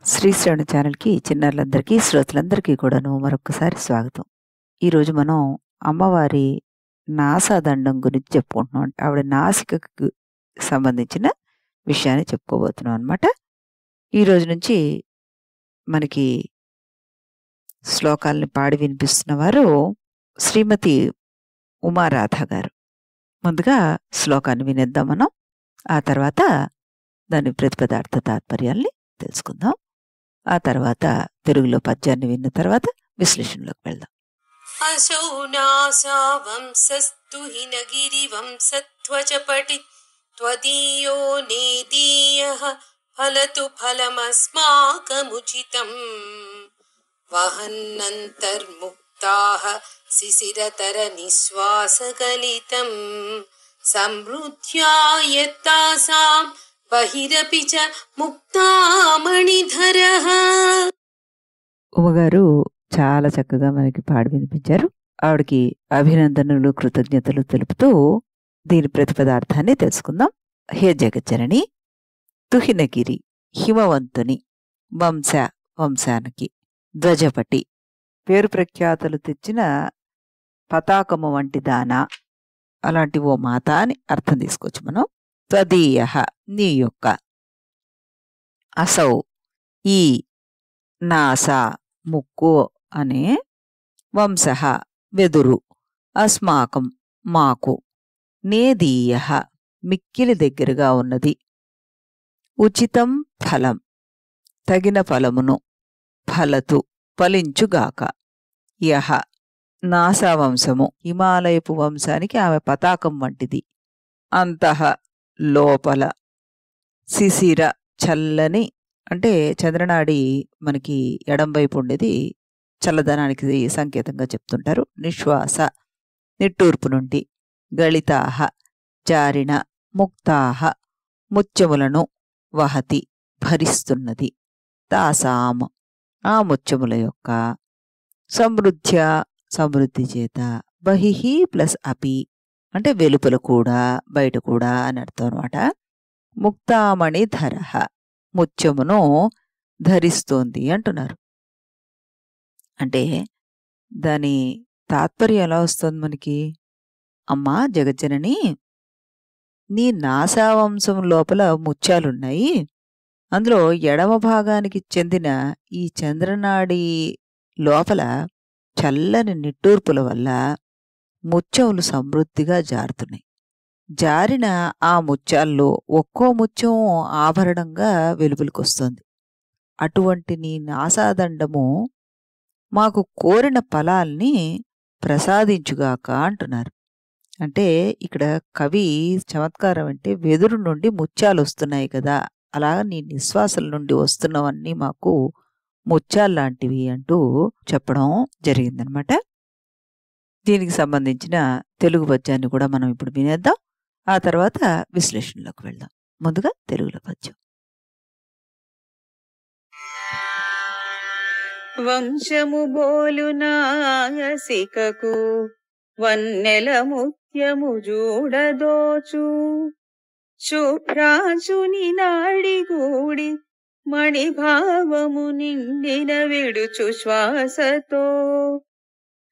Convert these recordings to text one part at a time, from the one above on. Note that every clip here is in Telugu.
శ్రీశ్రవణ ఛానల్‌కి చిన్నారులందరికీ, శ్రోతలందరికీ కూడాను మరొక్కసారి స్వాగతం. ఈరోజు మనం అమ్మవారి నాసాదండం గురించి చెప్పుకుంటున్నాం. ఆవిడ నాసికకు సంబంధించిన విషయాన్ని చెప్పుకోబోతున్నాం అనమాట. ఈరోజు నుంచి మనకి శ్లోకాల్ని పాడి వినిపిస్తున్న వారు శ్రీమతి ఉమారాధ గారు. ముందుగా శ్లోకాన్ని వినేద్దాం మనం. ఆ తర్వాత దాని ప్రతిపదార్థ తాత్పర్యాల్ని తెలుసుకుందాం. ఆ తర్వాత తెలుగులో పద్యాన్ని విన్న తర్వాత విశ్లేషణలోకి వెళ్దాం. असौ नासावंसस्तु हिनगिरिवंसध्वजपटि त्वदीयो नेदीयः फलतु फलमस्माकमुचितम् वहन्नन्तर्मुक्ताः शिशिरतरनिःश्वासगलितं समृद्ध्या यत्तासां बहिरपि च मुक्तामणिधरः. ఉమగారు చాలా చక్కగా మనకి పాడి వినిపించారు. ఆవిడకి అభినందనలు, కృతజ్ఞతలు తెలుపుతూ దీని ప్రతిపదార్థాన్ని తెలుసుకుందాం. హే జగజ్జనని, తుహినగిరి హిమవంతుని, వంశానికి ధ్వజపటి పేరు ప్రఖ్యాతలు తెచ్చిన పతాకము వంటి దానా, అలాంటి ఓ మాత అని అర్థం తీసుకోవచ్చు మనం. త్వదీయ నీ యొక్క, అసౌ ఈ, నాసా ముక్కు అనే, వంశ వెదురు, అస్మాకం మాకు, నేదీయ మిక్కిలి దగ్గరగా ఉన్నది, ఉచితం ఫలం తగిన ఫలమును, ఫలతు ఫలించుగాక, యహ నాసా వంశము హిమాలయపు వంశానికి ఆమె పతాకం వంటిది, అంతః లోపల, శిశిర చల్లని అంటే చంద్రనాడి మనకి ఎడంవైపు ఉండేది చల్లదనానికి సంకేతంగా చెప్తుంటారు. నిశ్వాస నిట్టూర్పు నుండి, గళితాహ జారిన, ముక్తాహ ముత్యములను, వహతి భరిస్తున్నది, తాసాం ఆ ముత్యముల యొక్క, సమృద్ధ్య సమృద్ధి చేత, బహిహి ప్లస్ అపి అంటే వెలుపల కూడా బయట కూడా అని అర్థం అనమాట. ముక్తామణి ధరహ ముత్యమును ధరిస్తోంది అంటున్నారు. అంటే దాని తాత్పర్యం ఎలా వస్తుంది మనకి? అమ్మా జగజ్జనని, నీ నాసావంశం లోపల ముత్యాలున్నాయి. అందులో ఎడమ భాగానికి చెందిన ఈ చంద్రనాడి లోపల చల్లని నిట్టూర్పుల వల్ల ముత్యములు సమృద్ధిగా జారుతున్నాయి. జారిన ఆ ముత్యాల్లో ఒక్కో ముత్యం ఆభరణంగా వెలుపులకొస్తుంది. అటువంటి నీ నాసాదండము మాకు కోరిన ఫలాల్ని ప్రసాదించుగాక అంటున్నారు. అంటే ఇక్కడ కవి చమత్కారం అంటే వెదురు నుండి ముత్యాలు వస్తున్నాయి కదా, అలా నీ నిశ్వాసల నుండి వస్తున్నవన్నీ మాకు ముత్యాల్లాంటివి అంటూ చెప్పడం జరిగిందనమాట. దీనికి సంబంధించిన తెలుగు పద్యాన్ని కూడా మనం ఇప్పుడు వినేద్దాం. ఆ తర్వాత విశ్లేషణలోకి వెళ్దాం. ముందుగా తెలుగులో పద్యం. వంశము బోలు నాసికకు వన్నెల ముత్యము జూడదోచు, శుభ్రాజుని నాడిగూడి మణిభావము నిండిన విడుచు శ్వాసతో,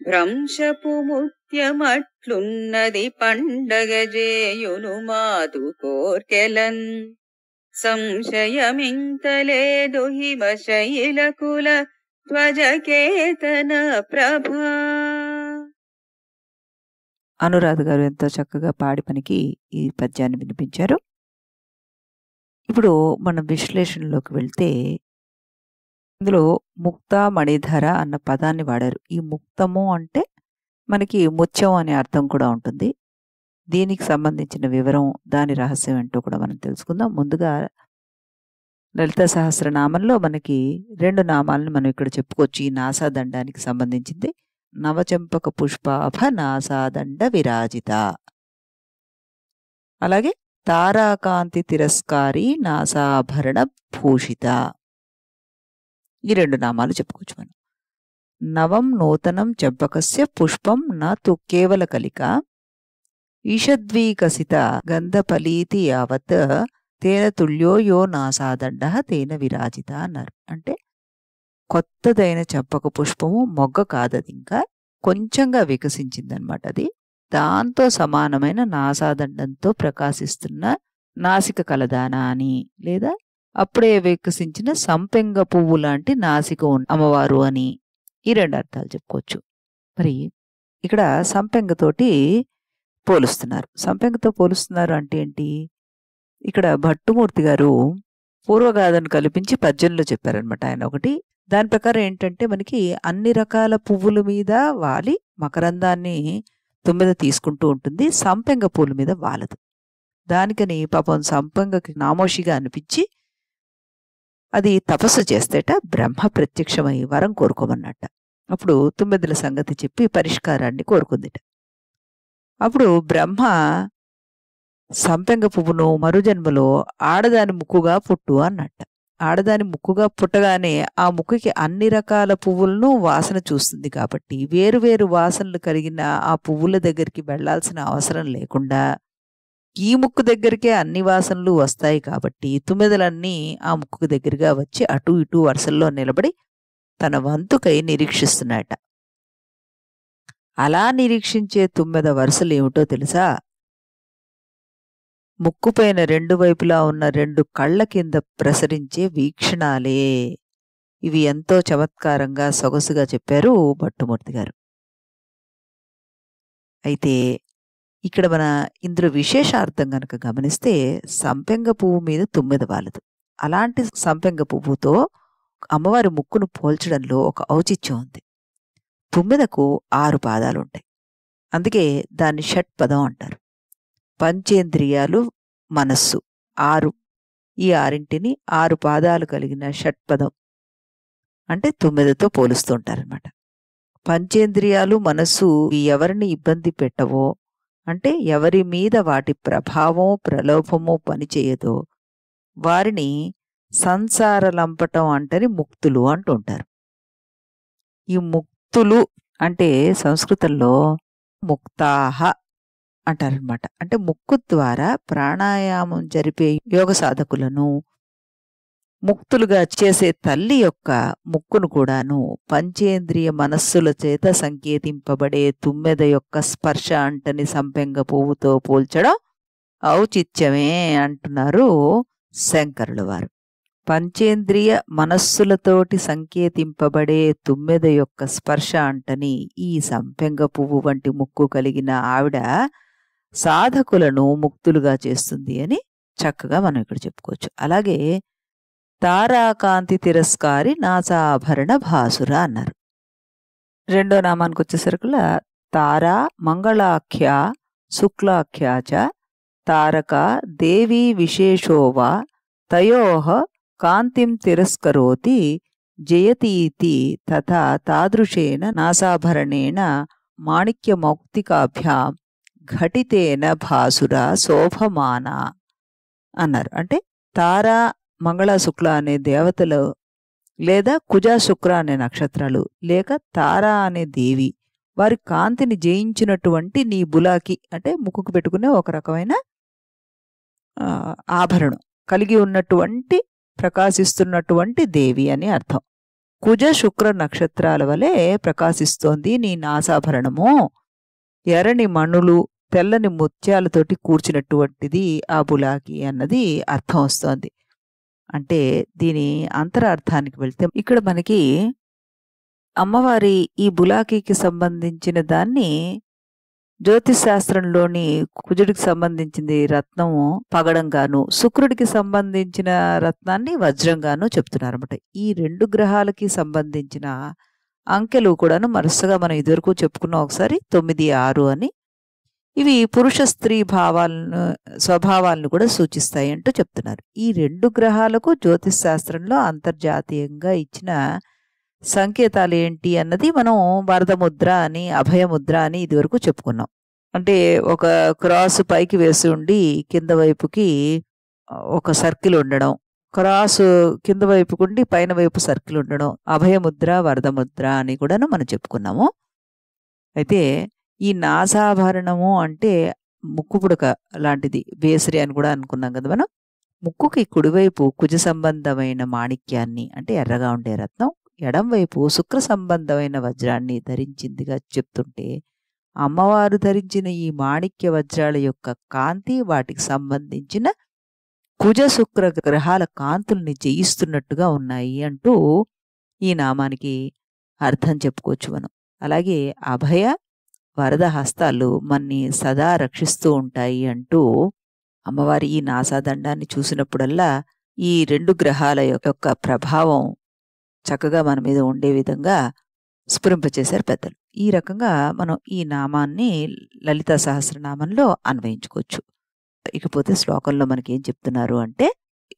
భ్రంశపు ముత్యమట్లున్నది పండగ జేయును మాదు కోర్కెలన్, సంశయమింతలేదు హిమశైలకుల ధ్వజకేతన ప్రభా. అనురాధ గారు ఎంతో చక్కగా పాడి మనకి ఈ పద్యాన్ని వినిపించారు. ఇప్పుడు మనం విశ్లేషణలోకి వెళ్తే ఇందులో ముక్తా మణిధర అన్న పదాన్ని వాడారు. ఈ ముక్తము అంటే మనకి ముత్యం అనే అర్థం కూడా ఉంటుంది. దీనికి సంబంధించిన వివరం, దాని రహస్యం ఏంటో కూడా మనం తెలుసుకుందాం. ముందుగా లలిత సహస్రనామంలో మనకి 2 నామాలను మనం ఇక్కడ చెప్పుకోవచ్చు. ఈ నాసాదండానికి సంబంధించింది నవచంపక పుష్పాభ నాసాదండ విరాజిత, అలాగే తారాకాంతి తిరస్కారి నాసాభరణ భూషిత, ఈ 2 నామాలు చెప్పుకోవచ్చు మనం. నవం నూతనం చంపకస్య పుష్పం నతు కేవల కలిక, ఈషద్వీకసిత గంధఫలీతి యావత్ తేన తుల్యో యో నాసాదండ తేన విరాజిత అన్నారు. అంటే కొత్తదైన చంపక పుష్పము మొగ్గ కాదది, ఇంకా కొంచెంగా వికసించిందనమాట. అది దాంతో సమానమైన నాసాదండంతో ప్రకాశిస్తున్న నాసిక కలదానా అని, లేదా అప్పుడే వికసించిన సంపెంగ పువ్వు లాంటి నాసిక అమ్మవారు అని ఈ రెండు అర్థాలు చెప్పుకోవచ్చు. మరి ఇక్కడ సంపెంగతోటి పోలుస్తున్నారు. సంపెంగతో పోలుస్తున్నారు అంటే ఏంటి? ఇక్కడ భట్టుమూర్తి గారు పూర్వగాథను కల్పించి పద్యంలో చెప్పారనమాట ఆయన ఒకటి. దాని ప్రకారం ఏంటంటే మనకి అన్ని రకాల పువ్వుల మీద వాలి మకరందాన్ని తుమ్మెద తీసుకుంటూ ఉంటుంది, సంపెంగ పూల మీద వాలదు. దానికని పాపం సంపెంగకి నామోషిగా అనిపించి అది తపస్సు చేస్తేట బ్రహ్మ ప్రత్యక్షమై వరం కోరుకోమన్నట్ట. అప్పుడు తుమ్మెదల సంగతి చెప్పి పరిష్కారాన్ని కోరుకుందిట. అప్పుడు బ్రహ్మ సంపెంగ పువ్వును మరుజన్మలో ఆడదాని ముక్కుగా పుట్టు అన్నట్ట. ఆడదాని ముక్కుగా పుట్టగానే ఆ ముక్కుకి అన్ని రకాల పువ్వులను వాసన చూస్తుంది కాబట్టి వేరువేరు వాసనలు కలిగిన ఆ పువ్వుల దగ్గరికి వెళ్లాల్సిన అవసరం లేకుండా ఈ ముక్కు దగ్గరికే అన్ని వాసనలు వస్తాయి కాబట్టి తుమ్మెదలన్నీ ఆ ముక్కు దగ్గరగా వచ్చి అటు ఇటు వరుసల్లో నిలబడి తన వంతుకై నిరీక్షిస్తున్నాయట. అలా నిరీక్షించే తుమ్మెద వరుసలు ఏమిటో తెలుసా? ముక్కుపైన రెండు వైపులా ఉన్న రెండు కళ్ళ కింద ప్రసరించే వీక్షణాలే. ఇవి ఎంతో చమత్కారంగా సొగసుగా చెప్పారు భట్టుమూర్తి గారు. అయితే ఇక్కడ మన ఇందులో విశేషార్థం గనక గమనిస్తే సంపెంగ పువ్వు మీద తుమ్మెద వాలదు. అలాంటి సంపెంగ పువ్వుతో అమ్మవారి ముక్కును పోల్చడంలో ఒక ఔచిత్యం ఉంది. తుమ్మెదకు 6 పాదాలుంటాయి, అందుకే దాన్ని షట్పదం అంటారు. పంచేంద్రియాలు, మనస్సు 6, ఈ 6ంటిని 6 పాదాలు కలిగిన షట్పదం అంటే తుమ్మెదతో పోలుస్తూ ఉంటారనమాట. పంచేంద్రియాలు, మనస్సు ఎవరిని ఇబ్బంది పెట్టవో, అంటే ఎవరి మీద వాటి ప్రభావం ప్రలోభమో పనిచేయదో వారిని సంసార లంపటం అంటని ముక్తులు అంటుంటారు. ఈ ముక్తులు అంటే సంస్కృతంలో ముక్తాహ అంటారనమాట. అంటే ముక్కు ద్వారా ప్రాణాయామం జరిపే యోగ సాధకులను ముక్తులుగా చేసే తల్లి యొక్క ముక్కును కూడాను పంచేంద్రియ మనస్సుల చేత సంకేతింపబడే తుమ్మెద యొక్క స్పర్శ అంటని సంపెంగ పువ్వుతో పోల్చడం ఔచిత్యమే అంటున్నారు శంకరుల వారు. పంచేంద్రియ మనస్సులతోటి సంకేతింపబడే తుమ్మెద యొక్క స్పర్శ అంటని ఈ సంపెంగ పువ్వు వంటి ముక్కు కలిగిన ఆవిడ సాధకులను ముక్తులుగా చేస్తుంది అని చక్కగా మనం ఇక్కడ చెప్పుకోవచ్చు. అలాగే తారాకాంతి తిరస్కారి నాసాభరణ భాసుర అన్నారు. రెండో నామానికి వచ్చేసరికల తారా మంగళాఖ్య శుక్లాఖ్యాచ తారక దేవీ విశేషోవా తయోః కాంతిం తిరస్కరోతి జయతీతి తథా తాదృశేన నాసాభరణేన మాణిక్యమౌక్తికాభ్యాం ఘటితేన భాసుర శోభమాన అన్నారు. అంటే తారా మంగళ శుక్ల అనే దేవతలు, లేదా కుజ శుక్ర అనే నక్షత్రాలు, లేక తారా అనే దేవి వారి కాంతిని జయించినటువంటి నీ బులాకి అంటే ముక్కుకు పెట్టుకునే ఒక రకమైన ఆభరణం కలిగి ఉన్నటువంటి ప్రకాశిస్తున్నటువంటి దేవి అని అర్థం. కుజ శుక్ర నక్షత్రాల వలె ప్రకాశిస్తోంది నీ నాసాభరణము, ఎర్రని మణులు తెల్లని ముత్యాలతోటి కూర్చున్నటువంటిది ఆ బులాకి అన్నది అర్థం వస్తోంది. అంటే దీని అంతరార్థానికి వెళ్తే ఇక్కడ మనకి అమ్మవారి ఈ బులాకీకి సంబంధించిన దాన్ని జ్యోతిశాస్త్రంలోని కుజుడికి సంబంధించింది రత్నము పగడంగాను, శుక్రుడికి సంబంధించిన రత్నాన్ని వజ్రంగాను చెప్తున్నారన్నమాట. ఈ 2 గ్రహాలకి సంబంధించిన అంకెలు కూడాను వరుసగా మనం ఇదివరకు చెప్పుకున్నాం ఒకసారి 9, 6 అని. ఇవి పురుష స్త్రీ స్వభావాలను కూడా సూచిస్తాయి అంటూ చెప్తున్నారు. ఈ 2 గ్రహాలకు జ్యోతిష్ శాస్త్రంలో అంతర్జాతీయంగా ఇచ్చిన సంకేతాలు ఏంటి అన్నది మనం వరదముద్ర అని, అభయముద్ర అని ఇదివరకు చెప్పుకున్నాం. అంటే ఒక క్రాస్ పైకి వేసి ఉండి కింద వైపుకి ఒక సర్కిల్ ఉండడం, క్రాస్ కింద వైపుకుండి పైన వైపు సర్కిల్ ఉండడం అభయముద్ర, వరదముద్ర అని కూడాను మనం చెప్పుకున్నాము. అయితే ఈ నాసాభరణము అంటే ముక్కు పుడక లాంటిది, బేసరి అని కూడా అనుకున్నాం కదా మనం. ముక్కుకి కుడివైపు కుజ సంబంధమైన మాణిక్యాన్ని అంటే ఎర్రగా ఉండే రత్నం, ఎడంవైపు శుక్ర సంబంధమైన వజ్రాన్ని ధరించిందిగా చెప్తుంటే, అమ్మవారు ధరించిన ఈ మాణిక్య వజ్రాల యొక్క కాంతి వాటికి సంబంధించిన కుజ శుక్ర గ్రహాల కాంతుల్ని జయిస్తున్నట్టుగా ఉన్నాయి అంటూ ఈ నామానికి అర్థం చెప్పుకోవచ్చు మనం. అలాగే అభయ వరద హస్తాలు మన్ని సదా రక్షిస్తూ ఉంటాయి అంటూ అమ్మవారి ఈ నాసాదండాన్ని చూసినప్పుడల్లా ఈ 2 గ్రహాల యొక్క ప్రభావం చక్కగా మన మీద ఉండే విధంగా స్ఫురింపచేశారు పెద్దలు. ఈ రకంగా మనం ఈ నామాన్ని లలితా సహస్రనామంలో అన్వయించుకోవచ్చు. ఇకపోతే శ్లోకంలో మనకి ఏం చెప్తున్నారు అంటే,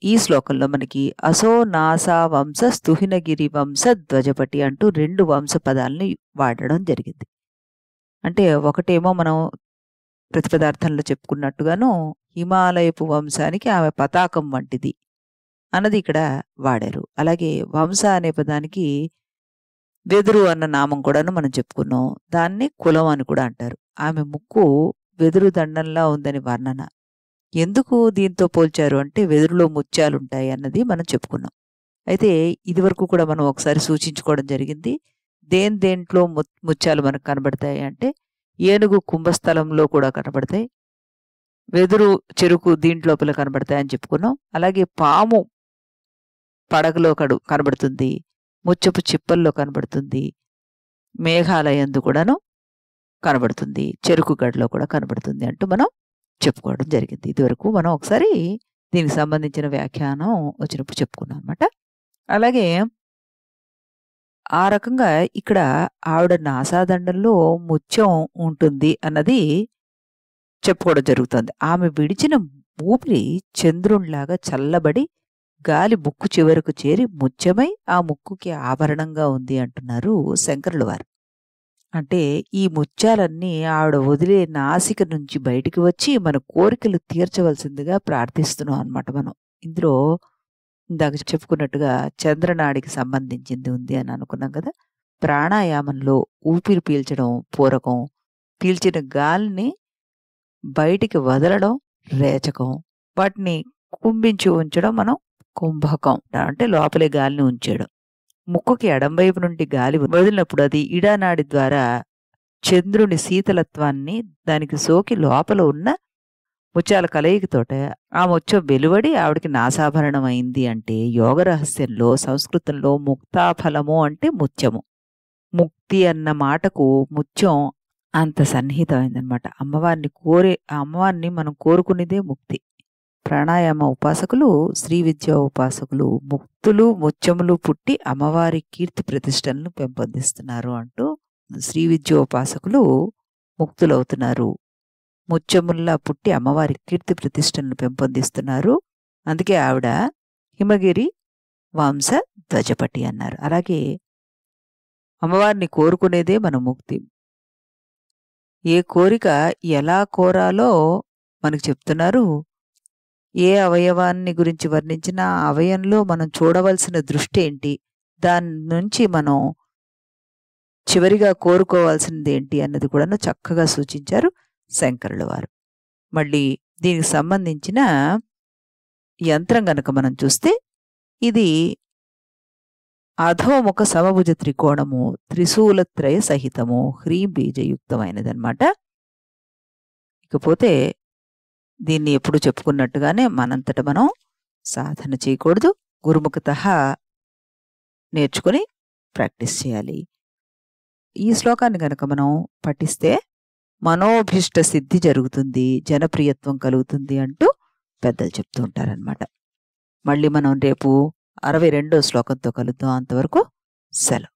ఈ శ్లోకంలో మనకి అసో నాసా వంశ స్తుహినగిరి వంశ ధ్వజపటి అంటూ 2 వంశ పదాలని వాడడం జరిగింది. అంటే ఒకటేమో మనం ప్రతిపదార్థంలో చెప్పుకున్నట్టుగాను హిమాలయపు వంశానికి ఆమె పతాకం వంటిది అన్నది ఇక్కడ వాడారు. అలాగే వంశ అనే పదానికి వెదురు అన్న నామం కూడాను మనం చెప్పుకున్నాం. దాన్ని కులం అని కూడా అంటారు. ఆమె ముక్కు వెదురు దండంలా ఉందని వర్ణన. ఎందుకు దీంతో పోల్చారు అంటే వెదురులో ముత్యాలుంటాయి అన్నది మనం చెప్పుకున్నాం. అయితే ఇదివరకు కూడా మనం ఒకసారి సూచించుకోవడం జరిగింది. దేంట్లో ముత్యాలు మనకు కనబడతాయి అంటే ఏనుగు కుంభస్థలంలో కూడా కనబడతాయి, వెదురు చెరుకు దీంట్లోపల కనబడతాయి అని చెప్పుకున్నాం. అలాగే పాము పడగలో కనబడుతుంది, ముచ్చపు చిప్పల్లో కనబడుతుంది, మేఘాలయందు కూడాను కనబడుతుంది, చెరుకు గడ్లో కూడా కనబడుతుంది అంటూ మనం చెప్పుకోవడం జరిగింది. ఇదివరకు మనం ఒకసారి దీనికి సంబంధించిన వ్యాఖ్యానం వచ్చినప్పుడు చెప్పుకున్నాం అనమాట. అలాగే ఆ రకంగా ఇక్కడ ఆవిడ నాసాదండంలో ముత్యం ఉంటుంది అన్నది చెప్పుకోవడం జరుగుతుంది. ఆమె విడిచిన ఊపిరి చంద్రునిలాగా చల్లబడి గాలి ముక్కు చివరకు చేరి ముత్యమై ఆ ముక్కుకి ఆభరణంగా ఉంది అంటున్నారు శంకరుల వారు. అంటే ఈ ముత్యాలన్నీ ఆవిడ వదిలే నాసిక నుంచి బయటికి వచ్చి మన కోరికలు తీర్చవలసిందిగా ప్రార్థిస్తున్నాం అనమాట. మనం ఇందులో ఇందాక చెప్పుకున్నట్టుగా చంద్రనాడికి సంబంధించింది ఉంది అని అనుకున్నాం కదా. ప్రాణాయామంలో ఊపిరి పీల్చడం పూరకం, పీల్చిన గాలిని బయటికి వదలడం రేచకం, వాటిని కుంభించి ఉంచడం మనం కుంభకం అంటే లోపలే గాలిని ఉంచడం. ముక్కుకి ఎడంవైపు నుండి గాలి వదిలినప్పుడు అది ఇడానాడి ద్వారా చంద్రుని శీతలత్వాన్ని దానికి సోకి లోపల ఉన్న ముత్యాల కలయికతోట ఆ ముత్యం వెలువడి ఆవిడకి నాసాభరణం అయింది. అంటే యోగ రహస్యంలో సంస్కృతంలో ముక్తాఫలము అంటే ముత్యము. ముక్తి అన్న మాటకు ముత్యం అంత సన్నిహితమైందనమాట. అమ్మవారిని మనం కోరుకునేదే ముక్తి. ప్రాణాయామ ఉపాసకులు, శ్రీ విద్యా ఉపాసకులు ముక్తులు ముత్యములు పుట్టి అమ్మవారి కీర్తి ప్రతిష్టలను పెంపొందిస్తున్నారు అంటూ శ్రీ విద్యా ఉపాసకులు ముక్తులవుతున్నారు, ముత్యముల్లా పుట్టి అమ్మవారి కీర్తి ప్రతిష్టలను పెంపొందిస్తున్నారు. అందుకే ఆవిడ హిమగిరి వంశ ధ్వజపటి అన్నారు. అలాగే అమ్మవారిని కోరుకునేదే మన ముక్తి. ఏ కోరిక ఎలా కోరాలో మనకు చెప్తున్నారు. ఏ అవయవాన్ని గురించి వర్ణించినా ఆ అవయంలో మనం చూడవలసిన దృష్టి ఏంటి, దాని నుంచి మనం చివరిగా కోరుకోవాల్సింది ఏంటి అన్నది కూడా చక్కగా సూచించారు శంకరుల వారు. మళ్ళీ దీనికి సంబంధించిన యంత్రం గనక మనం చూస్తే ఇది అధోముఖ సమభుజ త్రికోణము త్రిశూలత్రయ సహితము హ్రీం బీజయుక్తమైనదన్నమాట. ఇకపోతే దీన్ని ఎప్పుడు చెప్పుకున్నట్టుగానే మనంతట మనం సాధన చేయకూడదు, గురుముఖతః నేర్చుకుని ప్రాక్టీస్ చేయాలి. ఈ శ్లోకాన్ని గనక మనం పఠిస్తే మనోభిష్ట సిద్ధి జరుగుతుంది, జనప్రియత్వం కలుగుతుంది అంటూ పెద్దలు చెప్తూ ఉంటారనమాట. మళ్ళీ మనం రేపు 62వ శ్లోకంతో కలుద్దాం. అంతవరకు సెలవు.